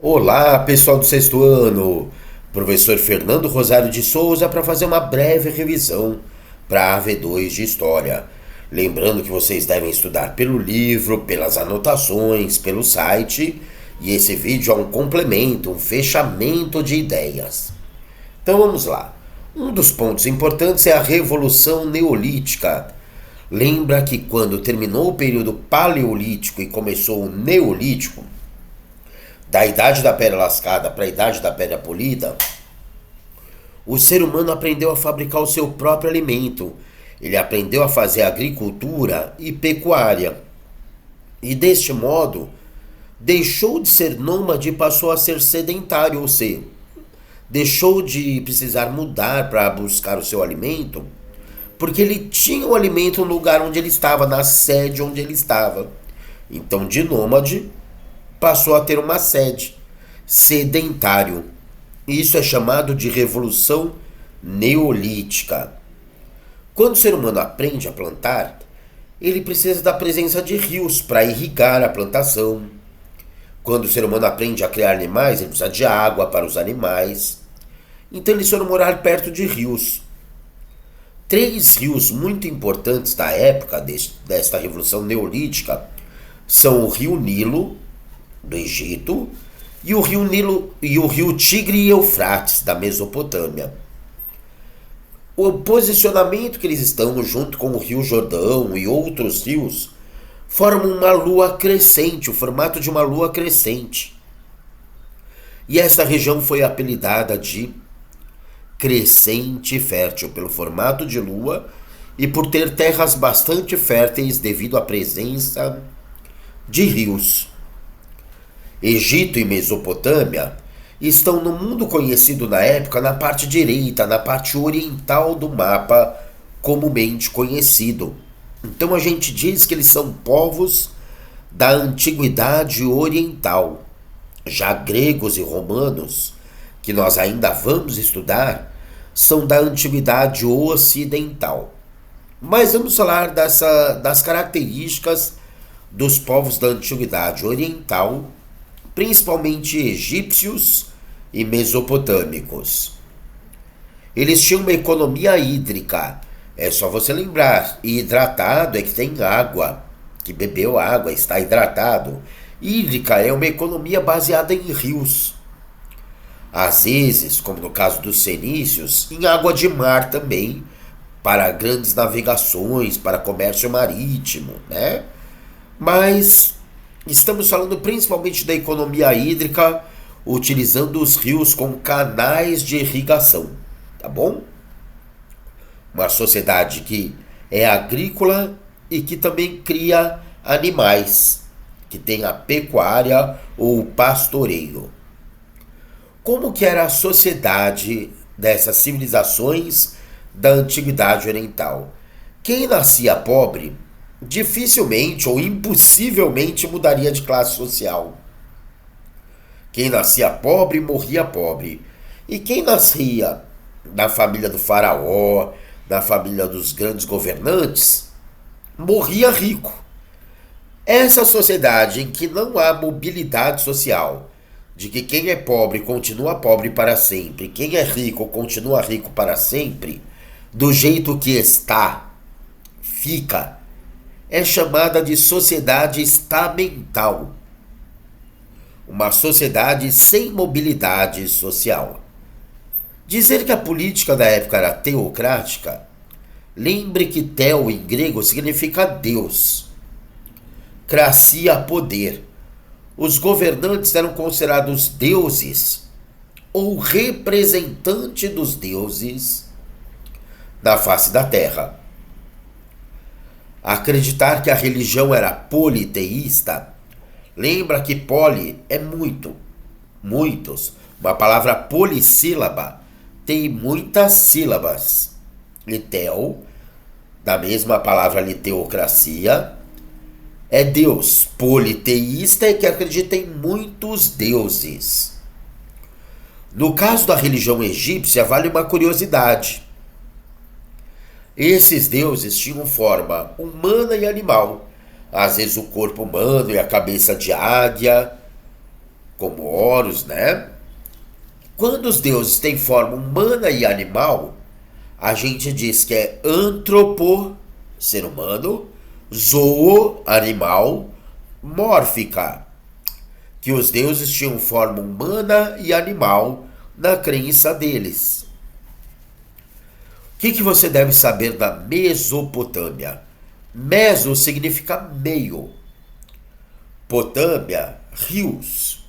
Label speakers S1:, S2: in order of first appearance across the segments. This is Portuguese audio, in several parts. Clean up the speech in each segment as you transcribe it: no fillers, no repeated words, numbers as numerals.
S1: Olá, pessoal do sexto ano. Professor Fernando Rosário de Souza para fazer uma breve revisão para a AV2 de História. Lembrando que vocês devem estudar pelo livro, pelas anotações, pelo site, e esse vídeo é um complemento, um fechamento de ideias. Então vamos lá. Um dos pontos importantes é a Revolução Neolítica. Lembra que quando terminou o período Paleolítico e começou o Neolítico, da idade da pedra lascada para a idade da pedra polida, o ser humano aprendeu a fabricar o seu próprio alimento. Ele aprendeu a fazer agricultura e pecuária. E deste modo, deixou de ser nômade e passou a ser sedentário, ou seja, deixou de precisar mudar para buscar o seu alimento, porque ele tinha o alimento no lugar onde ele estava, na sede onde ele estava. Então, de nômade, passou a ter uma sede, sedentário. Isso é chamado de Revolução Neolítica. Quando o ser humano aprende a plantar, ele precisa da presença de rios para irrigar a plantação. Quando o ser humano aprende a criar animais, ele precisa de água para os animais. Então eles foram morar perto de rios. Três rios muito importantes da época desta Revolução Neolítica são o Rio Nilo, do Egito, e o Rio Nilo e o Rio Tigre e Eufrates, da Mesopotâmia. O posicionamento que eles estão, junto com o Rio Jordão e outros rios, formam uma lua crescente, o formato de uma lua crescente. E essa região foi apelidada de Crescente Fértil, pelo formato de lua e por ter terras bastante férteis devido à presença de rios. Egito e Mesopotâmia estão no mundo conhecido na época na parte direita, na parte oriental do mapa comumente conhecido. Então a gente diz que eles são povos da antiguidade oriental. Já gregos e romanos, que nós ainda vamos estudar, são da antiguidade ocidental. Mas vamos falar das características dos povos da antiguidade oriental, principalmente egípcios e mesopotâmicos. Eles tinham uma economia hídrica. É só você lembrar. E hidratado é que tem água, que bebeu água, está hidratado. Hídrica é uma economia baseada em rios. Às vezes, como no caso dos fenícios, em água de mar também, para grandes navegações, para comércio marítimo, né? Mas estamos falando principalmente da economia hídrica, utilizando os rios como canais de irrigação, tá bom? Uma sociedade que é agrícola e que também cria animais, que tem a pecuária ou o pastoreio. Como que era a sociedade dessas civilizações da antiguidade oriental? Quem nascia pobre dificilmente ou impossivelmente mudaria de classe social. Quem nascia pobre morria pobre. E quem nascia na família do faraó, na família dos grandes governantes, morria rico. Essa sociedade em que não há mobilidade social, de que quem é pobre continua pobre para sempre, quem é rico continua rico para sempre, do jeito que está, fica, é chamada de sociedade estamental. Uma sociedade sem mobilidade social. Dizer que a política da época era teocrática, lembre que teo em grego significa Deus. Cracia, poder. Os governantes eram considerados deuses ou representante dos deuses na face da terra. Acreditar que a religião era politeísta, lembra que poli é muito, muitos. Uma palavra polissílaba tem muitas sílabas. Litel, da mesma palavra liteocracia, é Deus. Politeísta é que acredita em muitos deuses. No caso da religião egípcia, vale uma curiosidade. Esses deuses tinham forma humana e animal. Às vezes o corpo humano e a cabeça de águia, como Horus, né? Quando os deuses têm forma humana e animal, a gente diz que é antropo, ser humano, zoo, animal, mórfica, que os deuses tinham forma humana e animal na crença deles. O que você deve saber da Mesopotâmia? Meso significa meio. Potâmia, rios.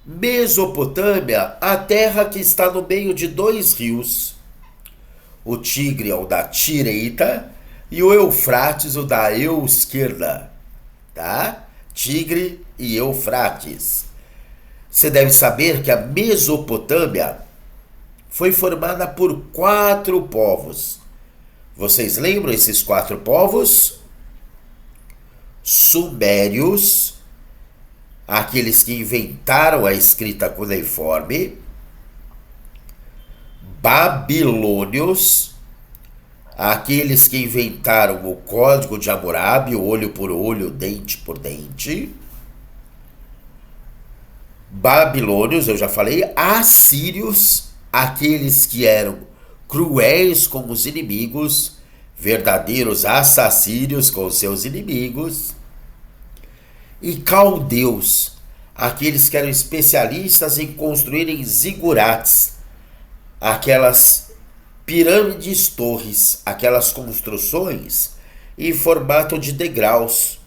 S1: Mesopotâmia, a terra que está no meio de dois rios. O Tigre é o da direita e o Eufrates o da esquerda. Tá? Tigre e Eufrates. Você deve saber que a Mesopotâmia foi formada por 4 povos. Vocês lembram esses 4 povos? Sumérios, aqueles que inventaram a escrita cuneiforme. Babilônios, aqueles que inventaram o código de Hammurabi, olho por olho, dente por dente. Babilônios, eu já falei. Assírios, aqueles que eram cruéis com os inimigos, verdadeiros assassínios com os seus inimigos. E caldeus, aqueles que eram especialistas em construírem zigurates, aquelas pirâmides torres, aquelas construções em formato de degraus,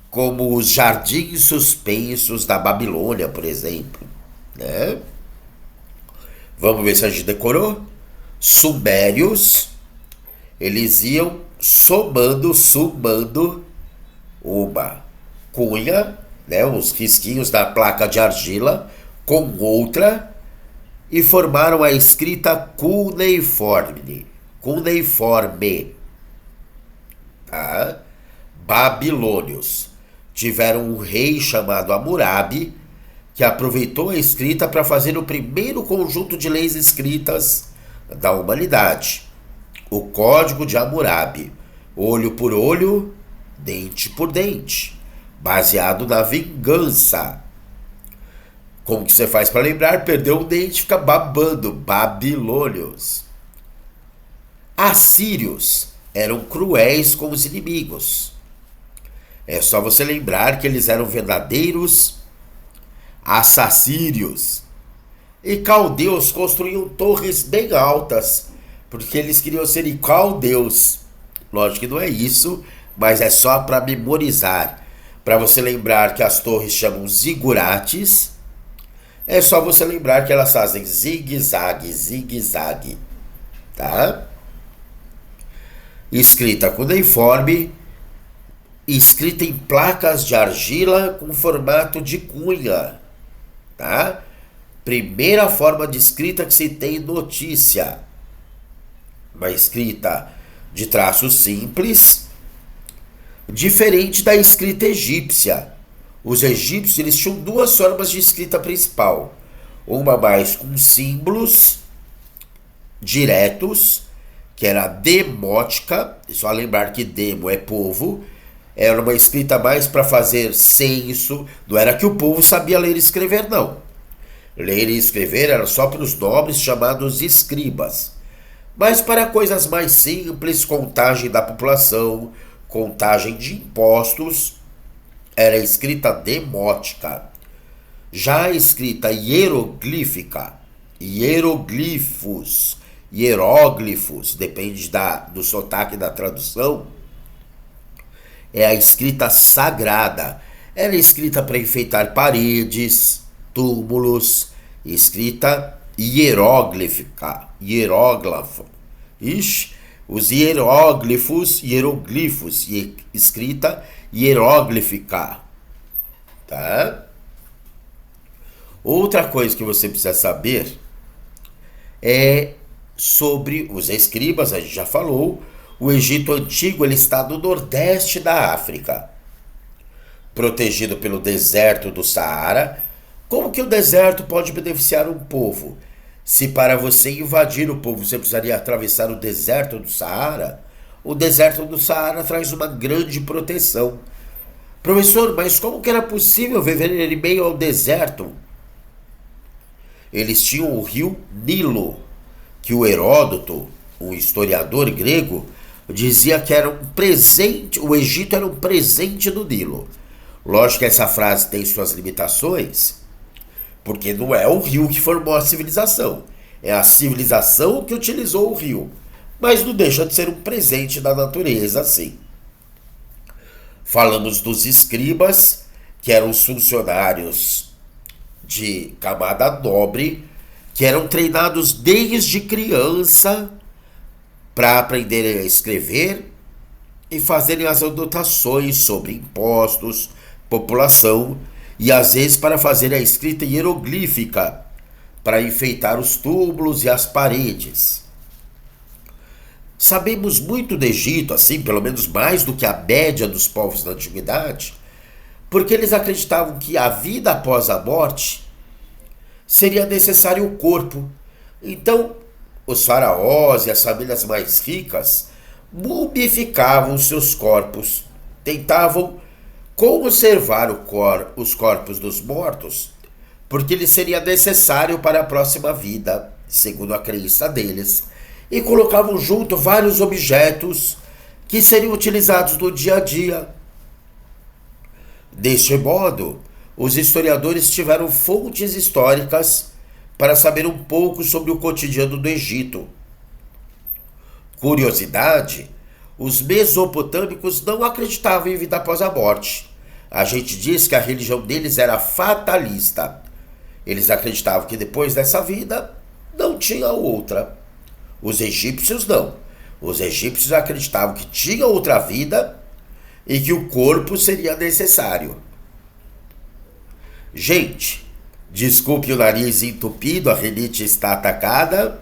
S1: como os jardins suspensos da Babilônia, por exemplo, né? Vamos ver se a gente decorou? Sumérios, eles iam somando uma cunha, né, os risquinhos da placa de argila com outra e formaram a escrita cuneiforme. Tá? Babilônios tiveram um rei chamado Hammurabi, que aproveitou a escrita para fazer o primeiro conjunto de leis escritas da humanidade. O Código de Hammurabi, olho por olho, dente por dente, baseado na vingança. Como que você faz para lembrar? Perdeu um dente, fica babando. Babilônios. Assírios eram cruéis com os inimigos. É só você lembrar que eles eram verdadeiros assassírios. E caldeus construíam torres bem altas, porque eles queriam ser caldeus. Lógico que não é isso, mas é só para memorizar. Para você lembrar que as torres chamam zigurates, é só você lembrar que elas fazem zigue-zague, zigue-zague. Tá? Escrita cuneiforme, escrita em placas de argila com formato de cunha. Tá? Primeira forma de escrita que se tem notícia. Uma escrita de traços simples, diferente da escrita egípcia. Os egípcios eles tinham 2 formas de escrita principal. Uma mais com símbolos diretos, que era a demótica. Só lembrar que demo é povo. Era uma escrita mais para fazer censo. Não era que o povo sabia ler e escrever, não. Ler e escrever era só para os nobres chamados escribas. Mas para coisas mais simples, contagem da população, contagem de impostos, era a escrita demótica. Já a escrita hieroglífica, hieróglifos, depende do sotaque da tradução, é a escrita sagrada. Era escrita para enfeitar paredes, túmulos, escrita hieróglifa. Os hieróglifos, escrita hieróglifica. Tá? Outra coisa que você precisa saber é sobre os escribas, a gente já falou. O Egito Antigo ele está no nordeste da África, protegido pelo deserto do Saara. Como que o deserto pode beneficiar um povo? Se para você invadir o povo você precisaria atravessar o deserto do Saara, o deserto do Saara traz uma grande proteção. Professor, mas como que era possível viver em meio ao deserto? Eles tinham o rio Nilo, que o Heródoto, um historiador grego, dizia que era um presente, o Egito era um presente do Nilo. Lógico que essa frase tem suas limitações, porque não é o rio que formou a civilização, é a civilização que utilizou o rio, mas não deixa de ser um presente da natureza, sim. Falamos dos escribas, que eram os funcionários de camada nobre, que eram treinados desde criança para aprenderem a escrever e fazerem as anotações sobre impostos, população e às vezes para fazer a escrita hieroglífica para enfeitar os túmulos e as paredes. Sabemos muito do Egito, assim, pelo menos mais do que a média dos povos da antiguidade, porque eles acreditavam que a vida após a morte seria necessário o corpo. Então, os faraós e as famílias mais ricas mumificavam seus corpos, tentavam conservar os corpos dos mortos, porque ele seria necessário para a próxima vida, segundo a crença deles, e colocavam junto vários objetos que seriam utilizados no dia a dia. Deste modo, os historiadores tiveram fontes históricas para saber um pouco sobre o cotidiano do Egito. Curiosidade, os mesopotâmicos não acreditavam em vida após a morte. A gente diz que a religião deles era fatalista. Eles acreditavam que depois dessa vida não tinha outra. Os egípcios não. Os egípcios acreditavam que tinha outra vida e que o corpo seria necessário. Gente, desculpe o nariz entupido, a rinite está atacada,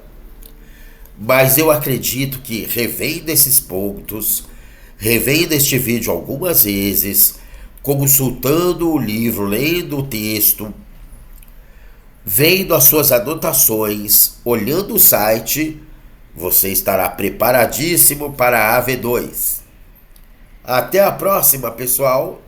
S1: mas eu acredito que revendo esses pontos, revendo este vídeo algumas vezes, consultando o livro, lendo o texto, vendo as suas anotações, olhando o site, você estará preparadíssimo para a AV2. Até a próxima, pessoal!